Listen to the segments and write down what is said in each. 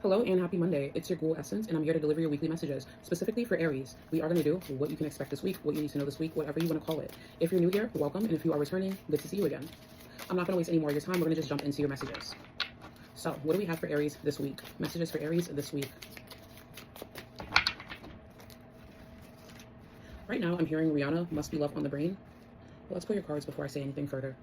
Hello and happy Monday. It's your Ghoul Essence, and I'm here to deliver your weekly messages. Specifically for Aries, we are going to do what you can expect this week, what you need to know this week, whatever you want to call it. If you're new here, welcome, and if you are returning, good to see you again. I'm not going to waste any more of your time. We're going to just jump into your messages. So, what do we have for Aries this week? Messages for Aries this week. Right now, I'm hearing Rihanna, Must Be Love on the Brain. Well, let's pull your cards before I say anything further.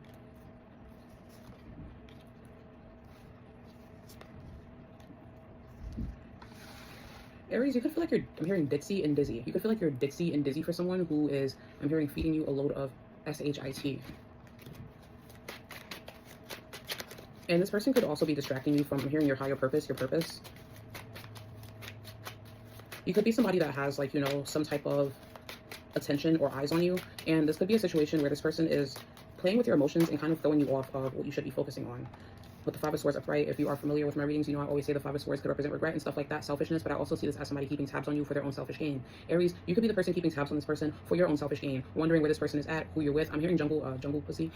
Aries, you could feel like I'm hearing ditzy and dizzy. You could feel like you're ditzy and dizzy for someone who is, I'm hearing, feeding you a load of SHIT. And this person could also be distracting you from, I'm hearing, your higher purpose, your purpose. You could be somebody that has, like, you know, some type of attention or eyes on you. And this could be a situation where this person is playing with your emotions and kind of throwing you off of what you should be focusing on. With the Five of Swords upright, if you are familiar with my readings, you know I always say the Five of Swords could represent regret and stuff like that, selfishness, but I also see this as somebody keeping tabs on you for their own selfish gain. Aries, you could be the person keeping tabs on this person for your own selfish gain, wondering where this person is at, who you're with. I'm hearing jungle pussy,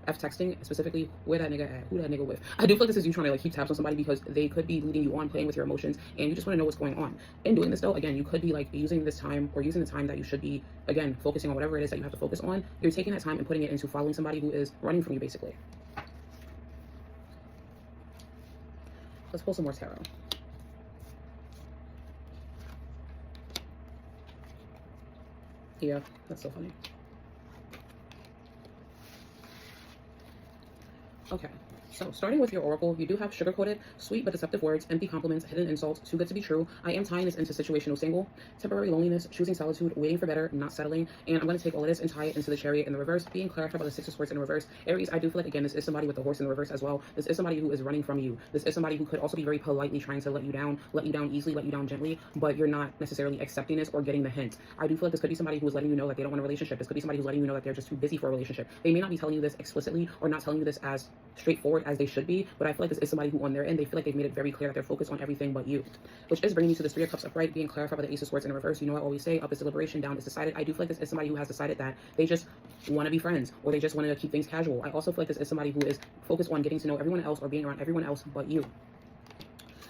F texting, specifically where that nigga at, who that nigga with. I do feel like this is you trying to like keep tabs on somebody because they could be leading you on, playing with your emotions, and you just want to know what's going on. In doing this though, again, you could be like using this time or using the time that you should be, again, focusing on whatever it is that you have to focus on. You're taking that time and putting it into following somebody who is running from you, basically. Let's pull some more tarot. Yeah, that's so funny. Okay, so starting with your oracle, you do have sugar-coated, sweet but deceptive words, empty compliments, hidden insults, too good to be true. I am tying this into situational single, temporary loneliness, choosing solitude, waiting for better, not settling. And I'm going to take all of this and tie it into the Chariot in the reverse, being clarified by the Six of Swords in reverse. Aries, I do feel like, again, this is somebody with the horse in the reverse as well. This is somebody who is running from you. This is somebody who could also be very politely trying to let you down easily, let you down gently, but you're not necessarily accepting this or getting the hint. I do feel like this could be somebody who is letting you know that they don't want a relationship. This could be somebody who's letting you know that they're just too busy for a relationship. They may not be telling you this explicitly or not telling you this as straightforward as they should be, but I feel like this is somebody who on their end, they feel like they've made it very clear that they're focused on everything but you, which is bringing you to the Three of Cups upright, being clarified by the Ace of Swords in reverse. You know I always say up is deliberation, down is decided. I do feel like this is somebody who has decided that they just want to be friends or they just want to keep things casual. I also feel like this is somebody who is focused on getting to know everyone else or being around everyone else but you.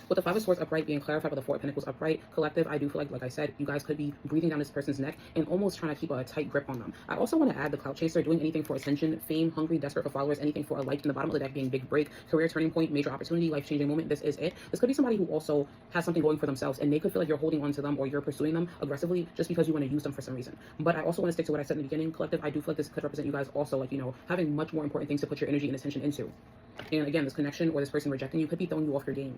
With the Five of Swords upright being clarified by the Four of Pentacles upright, collective, I do feel like I said, you guys could be breathing down this person's neck and almost trying to keep a tight grip on them. I also want to add the Clout Chaser, doing anything for attention, fame, hungry, desperate for followers, anything for a like. In the bottom of the deck being big break, career turning point, major opportunity, life-changing moment. This is it. This could be somebody who also has something going for themselves and they could feel like you're holding on to them or you're pursuing them aggressively just because you want to use them for some reason. But I also want to stick to what I said in the beginning. Collective, I do feel like this could represent you guys also, like, you know, having much more important things to put your energy and attention into. And again, this connection or this person rejecting you could be throwing you off your game.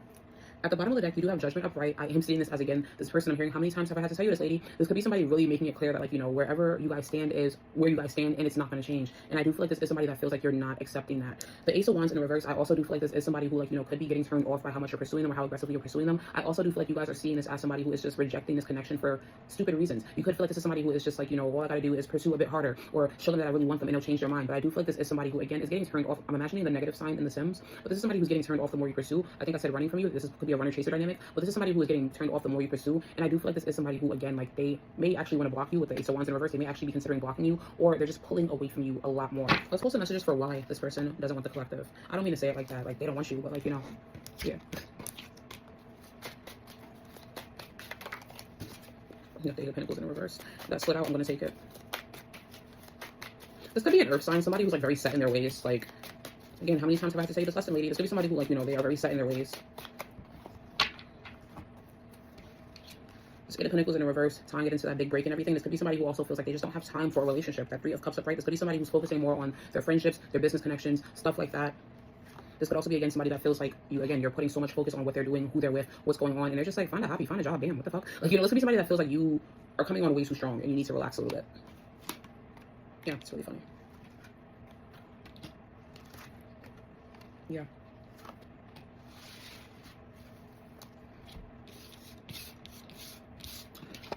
At the bottom of the deck, you do have Judgment upright. I am seeing this as, again, this person I'm hearing. How many times have I had to tell you this, lady? This could be somebody really making it clear that, like, you know, wherever you guys stand is where you guys stand, and it's not going to change. And I do feel like this is somebody that feels like you're not accepting that. The Ace of Wands in reverse, I also do feel like this is somebody who, like, you know, could be getting turned off by how much you're pursuing them or how aggressively you're pursuing them. I also do feel like you guys are seeing this as somebody who is just rejecting this connection for stupid reasons. You could feel like this is somebody who is just like, you know, all I got to do is pursue a bit harder or show them that I really want them and they'll change their mind. But I do feel like this is somebody who, again, is getting turned off. I'm imagining the negative sign in The Sims, but this is somebody who's getting turned off the more you pursue. I think I said running from you. Could be a runner-chaser dynamic. But this is somebody who is getting turned off the more you pursue. And I do feel like this is somebody who, again, like, they may actually want to block you with the Ace of Wands in reverse. They may actually be considering blocking you, or they're just pulling away from you a lot more. Let's post some messages for why this person doesn't want the collective. I don't mean to say it like that. Like, they don't want you, but, like, you know, yeah. You have the Eight of Pentacles in reverse. That slid out. I'm going to take it. This could be an earth sign. Somebody who's, like, very set in their ways. Like, again, how many times have I had to say this lesson, lady? This could be somebody who, like, you know, they are very set in their ways. Eight of Pentacles in reverse, tying it into that big break and everything. This could be somebody who also feels like they just don't have time for a relationship. That Three of Cups upright. This could be somebody who's focusing more on their friendships, their business connections, stuff like that. This could also be, again, somebody that feels like you, again, you're putting so much focus on what they're doing, who they're with, what's going on, and they're just like, find a hobby, find a job, damn, what the fuck? Like, you know, this could be somebody that feels like you are coming on way too strong and you need to relax a little bit. Yeah, it's really funny. Yeah.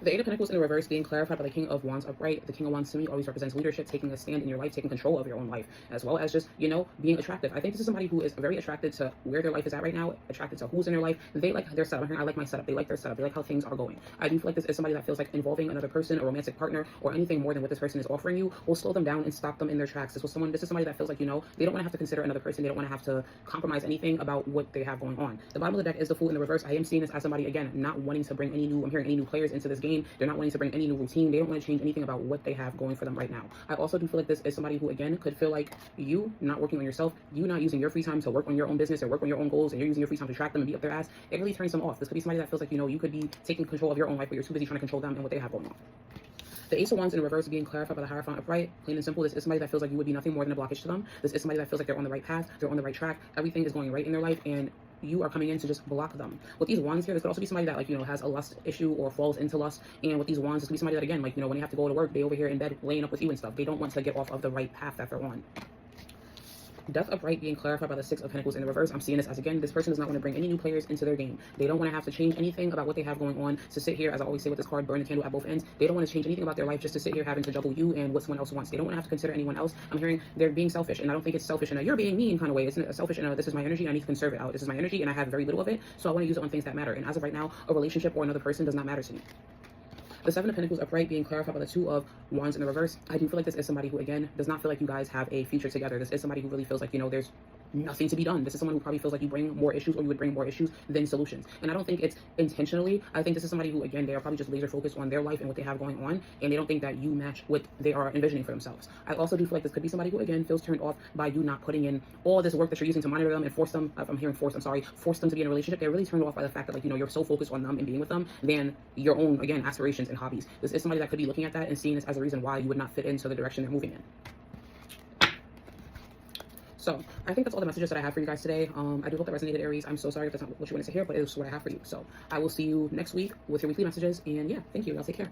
The Eight of Pentacles in the reverse being clarified by the King of Wands upright. The King of Wands to me always represents leadership, taking a stand in your life, taking control of your own life, as well as just, being attractive. I think this is somebody who is very attracted to where their life is at right now, attracted to who's in their life. They like their setup. I like my setup. They like their setup. They like how things are going. I do feel like this is somebody that feels like involving another person, a romantic partner, or anything more than what this person is offering you will slow them down and stop them in their tracks. This is somebody that feels like, they don't want to have to consider another person. They don't want to have to compromise anything about what they have going on. The bottom of the deck is the Fool in the reverse. I am seeing this as somebody, again, not wanting to bring I'm hearing any new players into this game. They're not wanting to bring any new routine. They don't want to change anything about what they have going for them right now. I also do feel like this is somebody who, again, could feel like you not working on yourself, you not using your free time to work on your own business or work on your own goals, and you're using your free time to track them and be up their ass. It really turns them off. This could be somebody that feels like, you could be taking control of your own life, but you're too busy trying to control them and what they have going on. The Ace of Wands in reverse being clarified by the Hierophant upright. Plain and simple, this is somebody that feels like you would be nothing more than a blockage to them. This is somebody that feels like they're on the right path, they're on the right track, everything is going right in their life, and you are coming in to just block them. With these wands here, this could also be somebody that, has a lust issue or falls into lust. And with these wands, this could be somebody that, again, when you have to go to work, they over here in bed laying up with you and stuff. They don't want to get off of the right path that they're on. Death upright being clarified by the Six of Pentacles in the reverse. I'm seeing this as, again, this person does not want to bring any new players into their game. They don't want to have to change anything about what they have going on to sit here, as I always say with this card, burn the candle at both ends. They don't want to change anything about their life just to sit here having to juggle you and what someone else wants. They don't want to have to consider anyone else. I'm hearing they're being selfish, and I don't think it's selfish in a you're being mean kind of way. It's selfish in a this is my energy, I need to conserve it out. This is my energy, and I have very little of it, so I want to use it on things that matter. And as of right now, a relationship or another person does not matter to me. The Seven of Pentacles upright being clarified by the Two of Wands in the reverse. I do feel like this is somebody who, again, does not feel like you guys have a future together. This is somebody who really feels like, there's nothing to be done. This is someone who probably feels like you bring more issues, or you would bring more issues than solutions. And I don't think it's intentionally. I think this is somebody who, again, they are probably just laser focused on their life and what they have going on, and they don't think that you match what they are envisioning for themselves. I also do feel like this could be somebody who, again, feels turned off by you not putting in all this work that you're using to monitor them and force them, if I'm hearing force, I'm sorry, force them to be in a relationship. They're really turned off by the fact that, you're so focused on them and being with them than your own, again, aspirations and hobbies. This is somebody that could be looking at that and seeing this as a reason why you would not fit into the direction they're moving in. So I think that's all the messages that I have for you guys today. I do hope that resonated, Aries. I'm so sorry if that's not what you wanted to hear, but it is what I have for you. So I will see you next week with your weekly messages. And yeah, thank you. Y'all take care.